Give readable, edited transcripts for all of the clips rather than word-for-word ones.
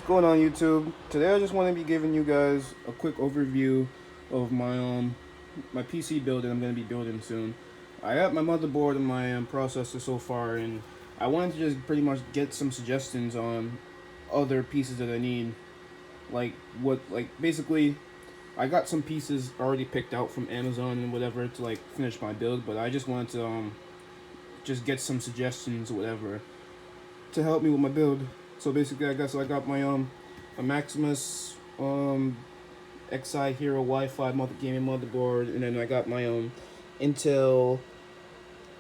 going on YouTube? Today I just want to be giving you guys a quick overview of my PC build that I'm going to be building soon. I got my motherboard and my processor so far, and I wanted to just pretty much get some suggestions on other pieces that I need. Basically, I got some pieces already picked out from Amazon and whatever to like finish my build, but I just wanted to just get some suggestions or whatever to help me with my build. So basically, I got my a MAXIMUS XI Hero Wi-Fi gaming motherboard, and then I got my Intel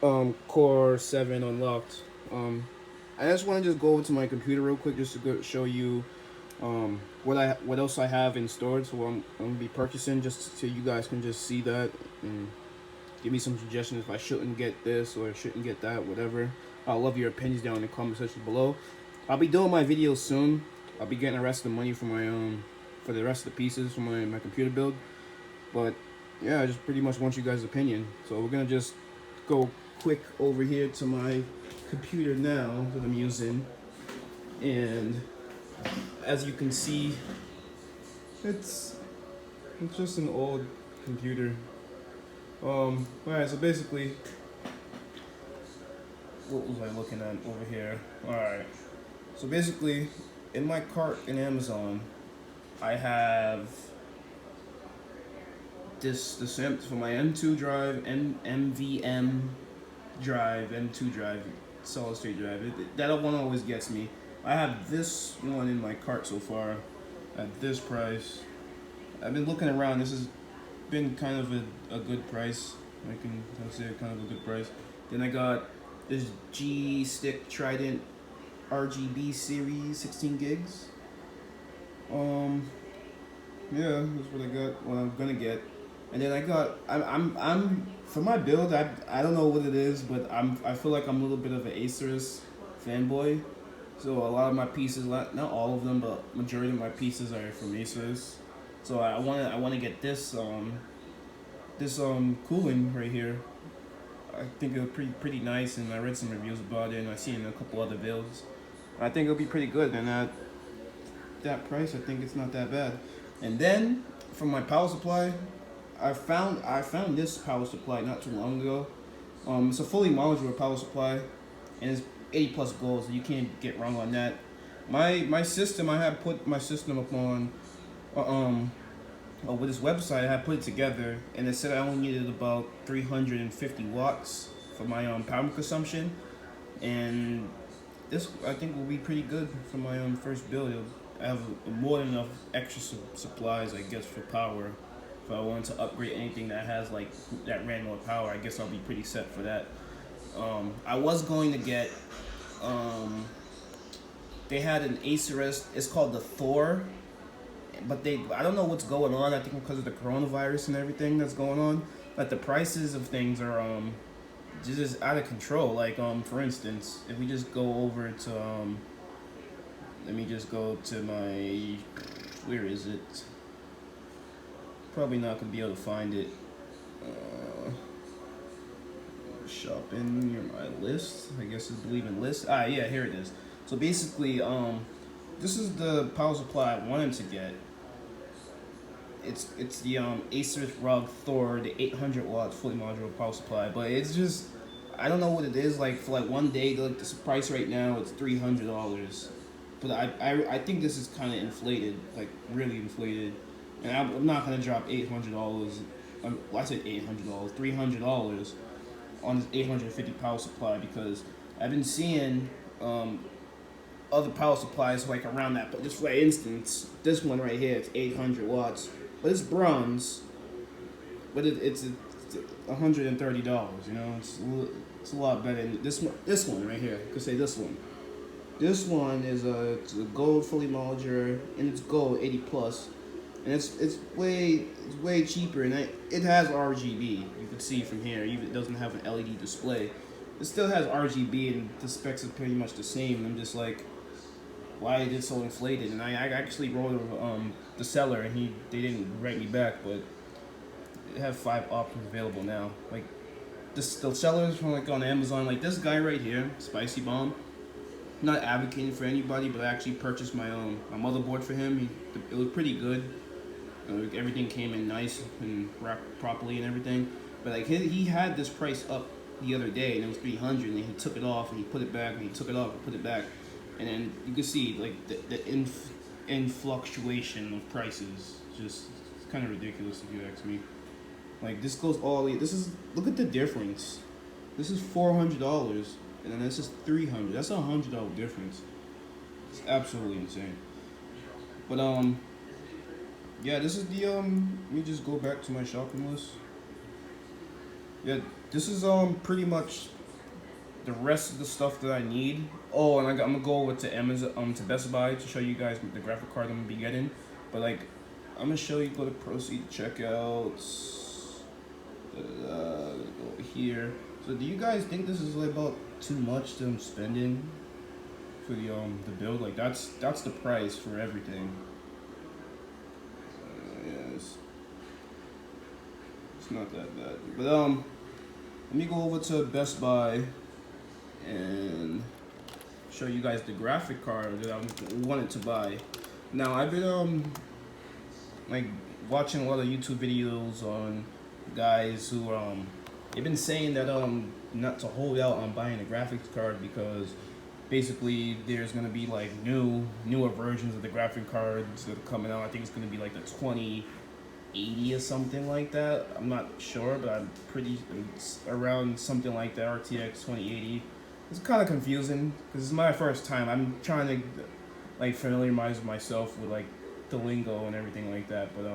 Core 7 unlocked. I just want to just go over to my computer real quick just to show you what else I have in storage. So I'm gonna be purchasing, just so you guys can just see that and give me some suggestions if I shouldn't get this or shouldn't get that, whatever. I'll love your opinions down in the comment section below. I'll be doing my videos soon. I'll be getting the rest of the money for my for the rest of the pieces for my computer build. But yeah, I just pretty much want you guys' opinion. So we're gonna just go quick over here to my computer now that I'm using, and as you can see, it's just an old computer. Alright, so basically, what was I looking at over here? Alright, so basically, in my cart in Amazon, I have this for my M2 drive, NVMe drive, M2 drive, solid state drive. That one always gets me. I have this one in my cart so far at this price. I've been looking around. This has been kind of a good price. I'll say kind of a good price. Then I got this G.Skill Trident RGB series, 16 gigs. Yeah, that's what I got. What I'm gonna get. And then I got. I'm for my build. I don't know what it is, but I feel like I'm a little bit of an Asus fanboy. So a lot of my pieces, not all of them, but majority of my pieces are from Asus. So I wanna get this cooling right here. I think it'll pretty nice, and I read some reviews about it, and I've seen a couple other builds. I think it'll be pretty good, and at that price, I think it's not that bad. And then for my power supply, I found this power supply not too long ago. It's a fully modular power supply, and it's 80 plus gold, so you can't get wrong on that. My system, I had put my system up on with this website. I had put it together, and it said I only needed about 350 watts for my power consumption, and this I think will be pretty good for my first build. I have more than enough extra supplies, I guess, for power. If I want to upgrade anything that has like that ran more power, I guess I'll be pretty set for that. I was going to get they had an Asus. It's called the Thor, but I don't know what's going on. I think because of the coronavirus and everything that's going on, but the prices of things are just out of control. Like for instance, if we just go over to let me just go to my, where is it? Probably not gonna be able to find it. Shopping near my list. I guess it's believe in list. Ah, yeah, here it is. So basically, this is the power supply I wanted to get. It's the Asus ROG Thor, the 800 watts fully modular power supply. But it's just, I don't know what it is. Like for like one day, like this price right now, it's $300. But I think this is kind of inflated, like really inflated. And I'm not gonna drop $800. I said $800, $300 on this 850 power supply, because I've been seeing other power supplies like around that. But just for instance, this one right here, it's 800 watts, but it's bronze, but it's $130. You know, it's a lot better than this one right here. I could say this one. This one is it's a gold fully modular, and it's gold 80 plus. And it's way cheaper, and it has RGB. You can see from here, even it doesn't have an LED display. It still has RGB, and the specs are pretty much the same. And I'm just like, why is it so inflated? And I actually wrote the seller, and they didn't write me back, but they have 5 options available now. Like the sellers from like on Amazon, like this guy right here, Spicy Bomb. not advocating for anybody, but I actually purchased my motherboard for him. It was pretty good. Everything came in nice and wrapped properly and everything. But like he had this price up the other day, and it was 300, and he took it off and he put it back, and he took it off and put it back, and then you can see like in fluctuation of prices. Just it's kind of ridiculous if you ask me. Like this goes all the way. This is look at the difference. This is $400, and then this is $300. That's $100 difference. It's absolutely insane. But yeah, this is the let me just go back to my shopping list. Yeah, this is pretty much the rest of the stuff that I need. Oh, and I'm gonna go over to Amazon to Best Buy to show you guys the graphic card I'm gonna be getting. But like, I'm gonna show you, go to proceed checkouts. Go here. So do you guys think this is like about too much that I'm spending for the build? Like that's the price for everything. Yes, it's not that bad. But let me go over to Best Buy and show you guys the graphic card that I wanted to buy. Now I've been like watching a lot of YouTube videos on guys who they've been saying that not to hold out on buying a graphics card because basically there's gonna be like newer versions of the graphic cards that are coming out. I think it's gonna be like the 2080 or something like that. I'm not sure, but I'm pretty it's around something like that. RTX 2080. It's kind of confusing because it's my first time. I'm trying to like familiarize myself with like the lingo and everything like that. But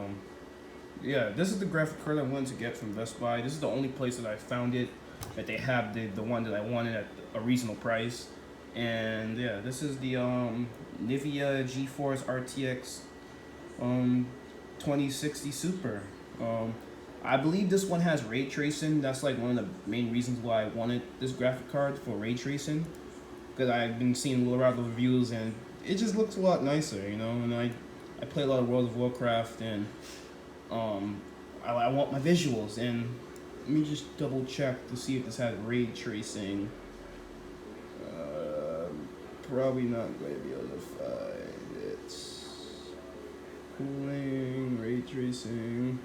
yeah, this is the graphic card I wanted to get from Best Buy. This is the only place that I found it that they have the one that I wanted at a reasonable price. And yeah, this is the NVIDIA GeForce RTX 2060 Super. I believe this one has ray tracing. That's like one of the main reasons why I wanted this graphic card, for ray tracing, because I've been seeing a lot of reviews and it just looks a lot nicer, you know. And I play a lot of World of Warcraft, and I want my visuals. And let me just double check to see if this has ray tracing. Probably not going to be able to find it. Cooling, ray tracing.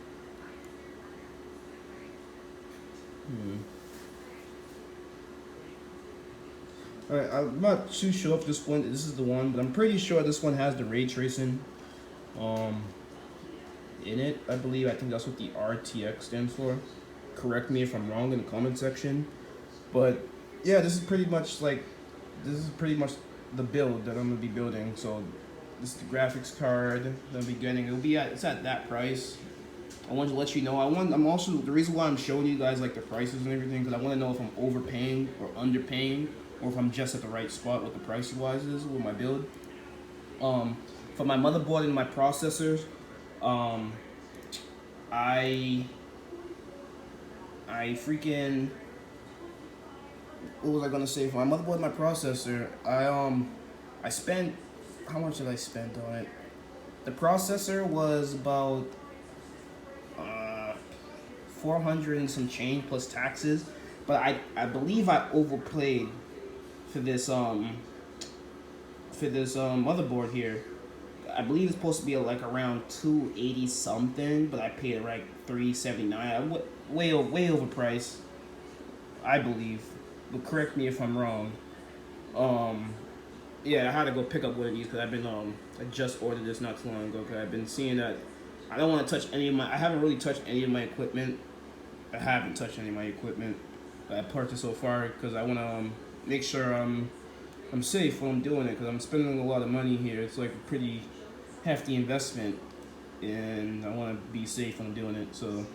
Alright, I'm not too sure if this is the one, but I'm pretty sure this one has the ray tracing in it. I think that's what the RTX stands for. Correct me if I'm wrong in the comment section. But yeah, this is pretty much the build that I'm gonna be building. So this is the graphics card that I'll be getting. It's at that price. I wanted to let you know. I'm also, the reason why I'm showing you guys like the prices and everything, because I want to know if I'm overpaying or underpaying, or if I'm just at the right spot with the price wise is with my build. For my motherboard and my processors, I freaking, what was I gonna say? For my motherboard and my processor, I spent, how much did I spend on it? The processor was about 400 and some change plus taxes, but I believe I overpaid for this motherboard here. I believe it's supposed to be like around 280 something, but I paid like 379. Way overpriced, I believe. But correct me if I'm wrong. Yeah, I had to go pick up one of these because I've been I just ordered this not too long ago because I've been seeing that I don't want to touch any of my. I haven't really touched any of my equipment. I haven't touched any of my equipment that I purchased so far because I want to make sure I'm safe when I'm doing it, because I'm spending a lot of money here. It's like a pretty hefty investment, and I want to be safe when I'm doing it. So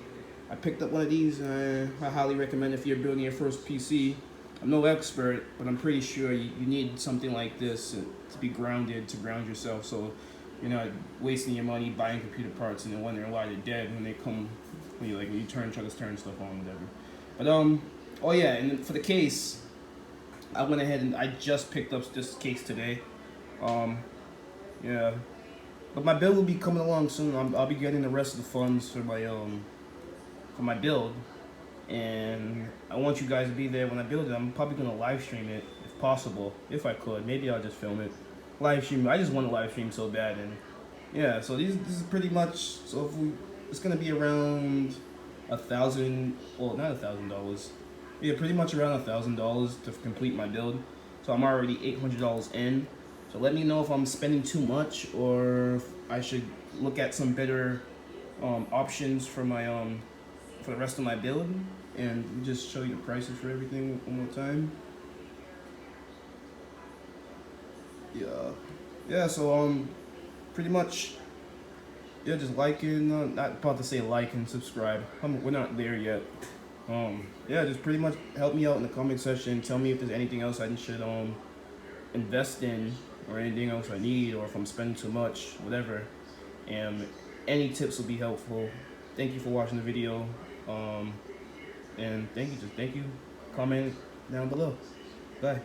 I picked up one of these, and I highly recommend if you're building your first PC. I'm no expert, but I'm pretty sure you need something like this to be grounded, to ground yourself, so you're not wasting your money buying computer parts and then wondering why they're dead when they come, when you try to turn stuff on, whatever. But oh yeah, and then for the case, I went ahead and I just picked up this case today. Yeah, but my build will be coming along soon. I'll be getting the rest of the funds for my build, and I want you guys to be there when I build it. I'm probably gonna live stream it if possible. If I could, maybe I'll just film it, live stream. I just want to live stream so bad, and yeah. So this is pretty much. So if we, it's gonna be around $1,000. Well, not $1,000. Yeah, pretty much around $1,000 to complete my build. So I'm already $800 in. So let me know if I'm spending too much, or if I should look at some better options for my for the rest of my build, and just show you the prices for everything one more time. Yeah. So pretty much, yeah, just liking. Not about to say like and subscribe. We're not there yet. Yeah, just pretty much help me out in the comment section. Tell me if there's anything else I should invest in, or anything else I need, or if I'm spending too much, whatever. And any tips will be helpful. Thank you for watching the video. And thank you. Comment down below. Bye.